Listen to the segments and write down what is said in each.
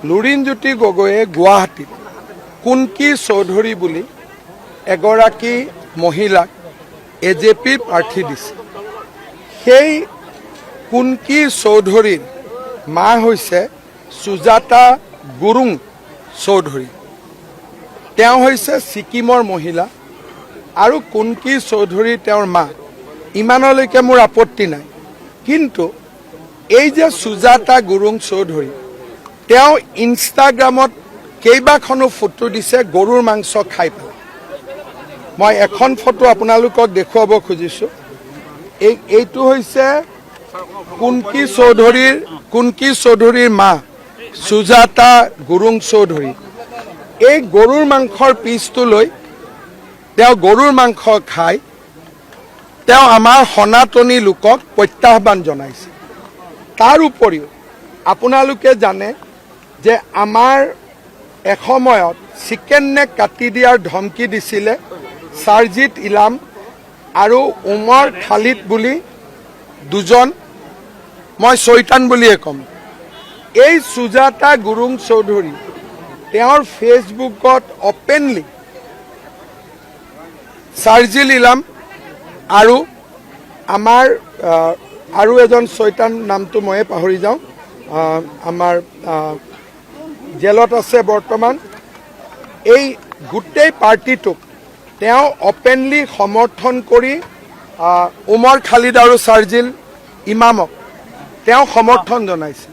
লুৰিণজ্যোতি গগৈয়ে গুৱাহাটীত কুনকি চৌধুৰী বুলি এগৰাকী মহিলাক AJP প্ৰাৰ্থী দিছে। সেই কুনকি চৌধুৰীৰ মা হৈছে সুজাতা গুৰুং চৌধুৰী। তেওঁ হৈছে ছিকিমৰ মহিলা আৰু কুনকি চৌধুৰী তেওঁৰ মা। ইমানলৈকে মোৰ আপত্তি নাই, কিন্তু এই যে সুজাতা গুৰুং চৌধুৰী, তেওঁ ইনষ্টাগ্ৰামত কেইবাখনো ফটো দিছে গৰুৰ মাংস খাই পেলাই। মই এখন ফটো আপোনালোকক দেখুৱাব খুজিছোঁ। এইটো হৈছে কুনকি চৌধুৰীৰ মা সুজাতা গুৰুং চৌধুৰী। এই গৰুৰ মাংসৰ পিচটো লৈ তেওঁ গৰুৰ মাংস খাই তেওঁ আমাৰ সনাতনী লোকক প্ৰত্যাহ্বান জনাইছে। তাৰ উপৰিও আপোনালোকে জানে যে আমাৰ এসময়ত চিকেন নেক কাটি দিয়াৰ ধমকি দিছিলে সাৰজিত ইলাম আৰু উমৰ খালিদ বুলি দুজন, মই চৈতান বুলিয়ে ক'ম। এই সুজাতা গুৰুং চৌধুৰী তেওঁৰ ফেচবুকত অপেনলি সাৰজিল ইলাম আৰু আমাৰ আৰু এজন চৈতান, নামটো ময়ে পাহৰি যাওঁ, আমাৰ জেলত আছে বৰ্তমান। এই গোটেই পাৰ্টিটোক তেওঁ অপেনলি সমৰ্থন কৰি উমৰ খালিদ আৰু সাৰজিল ইমামক তেওঁ সমৰ্থন জনাইছে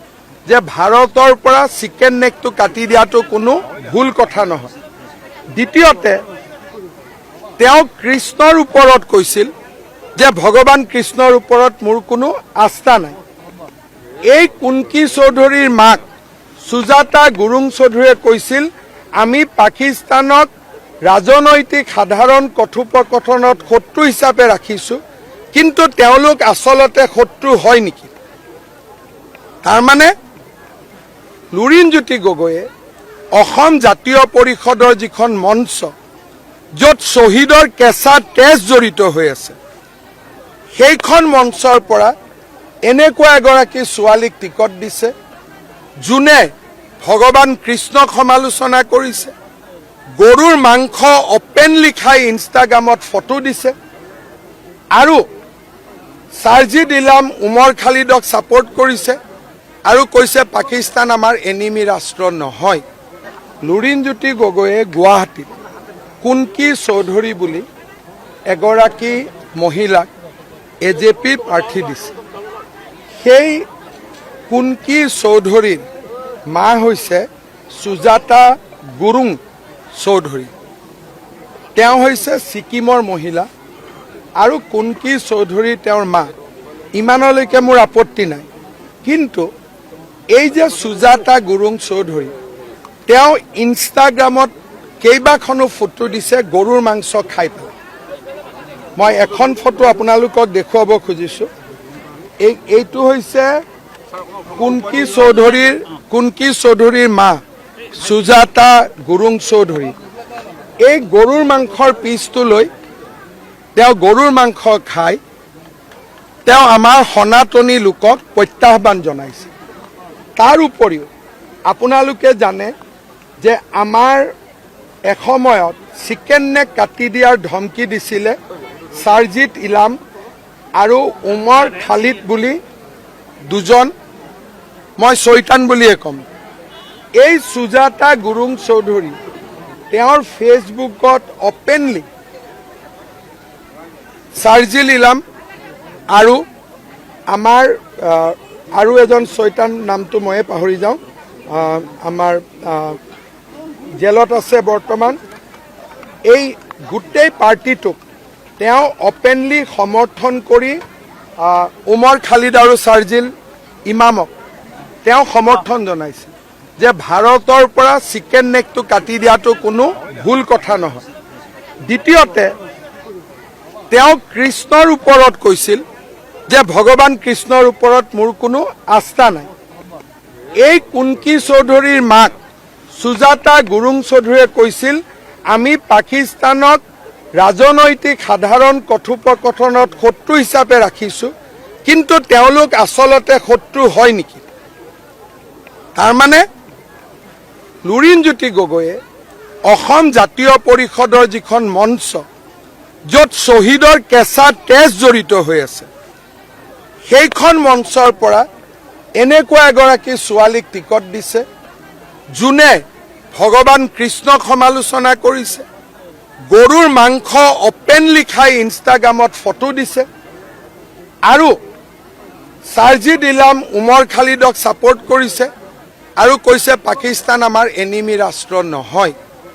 যে ভাৰতৰ পৰা চিকেন নেকটো কাটি দিয়াটো কোনো ভুল কথা নহয়। দ্বিতীয়তে তেওঁ কৃষ্ণৰ ওপৰত কৈছিল যে ভগৱান কৃষ্ণৰ ওপৰত মোৰ কোনো আস্থা নাই। এই কুনকি চৌধুৰীৰ মাক সুজাতা গুৰুং চৌধুৰীয়ে কৈছিল আমি পাকিস্তানক ৰাজনৈতিক সাধাৰণ কথোপকথনত শত্ৰু হিচাপে ৰাখিছোঁ, কিন্তু তেওঁলোক আচলতে শত্ৰু হয় নেকি? তাৰমানে লুৰিণজ্যোতি গগৈয়ে অসম জাতীয় পৰিষদৰ যিখন মঞ্চ, য'ত শ্বহীদৰ কেঁচা তেজ জড়িত হৈ আছে, সেইখন মঞ্চৰ পৰা এনেকুৱা এগৰাকী ছোৱালীক টিকট দিছে যোনে ভগৱান কৃষ্ণক সমালোচনা কৰিছে, গৰুৰ মাংস অপেনলি খাই ইনষ্টাগ্ৰামত ফটো দিছে আৰু সাৰজিদ ইলাম উমৰ খালিদক ছাপোৰ্ট কৰিছে আৰু কৈছে পাকিস্তান আমাৰ এনিমি ৰাষ্ট্ৰ নহয়। লুৰিণজ্যোতি গগৈয়ে গুৱাহাটীত কুনকি চৌধুৰী বুলি এগৰাকী মহিলাক AJP প্ৰাৰ্থী দিছে। সেই কুনকি চৌধুৰীৰ মা হৈছে সুজাতা গুৰুং চৌধুৰী। তেওঁ হৈছে ছিকিমৰ মহিলা আৰু কুনকি চৌধুৰী তেওঁৰ মা। ইমানলৈকে মোৰ আপত্তি নাই, কিন্তু এই যে সুজাতা গুৰুং চৌধুৰী, তেওঁ ইনষ্টাগ্ৰামত কেইবাখনো ফটো দিছে গৰুৰ মাংস খাই পেলাই। মই এখন ফটো আপোনালোকক দেখুৱাব খুজিছোঁ। এইটো হৈছে কুনকি চৌধুৰীৰ মা সুজাতা গুৰুং চৌধুৰী। এই গৰুৰ মাংসৰ পিচটো লৈ তেওঁ গৰুৰ মাংস খাই তেওঁ আমাৰ সনাতনী লোকক প্ৰত্যাহ্বান জনাইছে। তাৰ উপৰিও আপোনালোকে জানে যে আমাৰ এসময়ত চিকেন নেক কাটি দিয়াৰ ধমকি দিছিলে সাৰজিত ইলাম আৰু উমৰ খালিদ বুলি দুজন, মই চৈতান বুলিয়ে ক'ম। এই সুজাতা গুৰুং চৌধুৰী তেওঁৰ ফেচবুকত অপেনলি সাৰজিল ইলাম আৰু আমাৰ আৰু এজন চৈতান, নামটো ময়ে পাহৰি যাওঁ, আমাৰ জেলত আছে বৰ্তমান। এই গোটেই পাৰ্টিটোক তেওঁ অপেনলি সমৰ্থন কৰি উমৰ খালিদ আৰু সাৰজিল ইমামক তেওঁ সমৰ্থন জনাইছে যে ভাৰতৰ পৰা চিকেন নেকটো কাটি দিয়াটো কোনো ভুল কথা নহয়। দ্বিতীয়তে তেওঁ কৃষ্ণৰ ওপৰত কৈছিল যে ভগৱান কৃষ্ণৰ ওপৰত মোৰ কোনো আস্থা নাই। এই কুনকি চৌধুৰীৰ মাক সুজাতা গুৰুং চৌধুৰীয়ে কৈছিল আমি পাকিস্তানক ৰাজনৈতিক সাধাৰণ কথোপকথনত শত্ৰু হিচাপে ৰাখিছোঁ, কিন্তু তেওঁলোক আচলতে শত্ৰু হয় নেকি? তাৰমানে লুৰিণজ্যোতি গগৈয়ে অসম জাতীয় পৰিষদৰ যিখন মঞ্চ য'ত শ্বহীদৰ কেঁচা তেজ জড়িত হৈ আছে সেইখন মঞ্চৰ পৰা এনেকুৱা এগৰাকী ছোৱালীক টিকট দিছে যোনে ভগৱান কৃষ্ণক সমালোচনা কৰিছে গৰুৰ মাংস অপেনলি খাই ইনষ্টাগ্ৰামত ফটো দিছে আৰু সাৰ্জিদ ইলাম উমৰ খালিদক ছাপোৰ্ট কৰিছে আৰু কৈছে পাকিস্তান আমাৰ এনিমি ৰাষ্ট্ৰ নহয়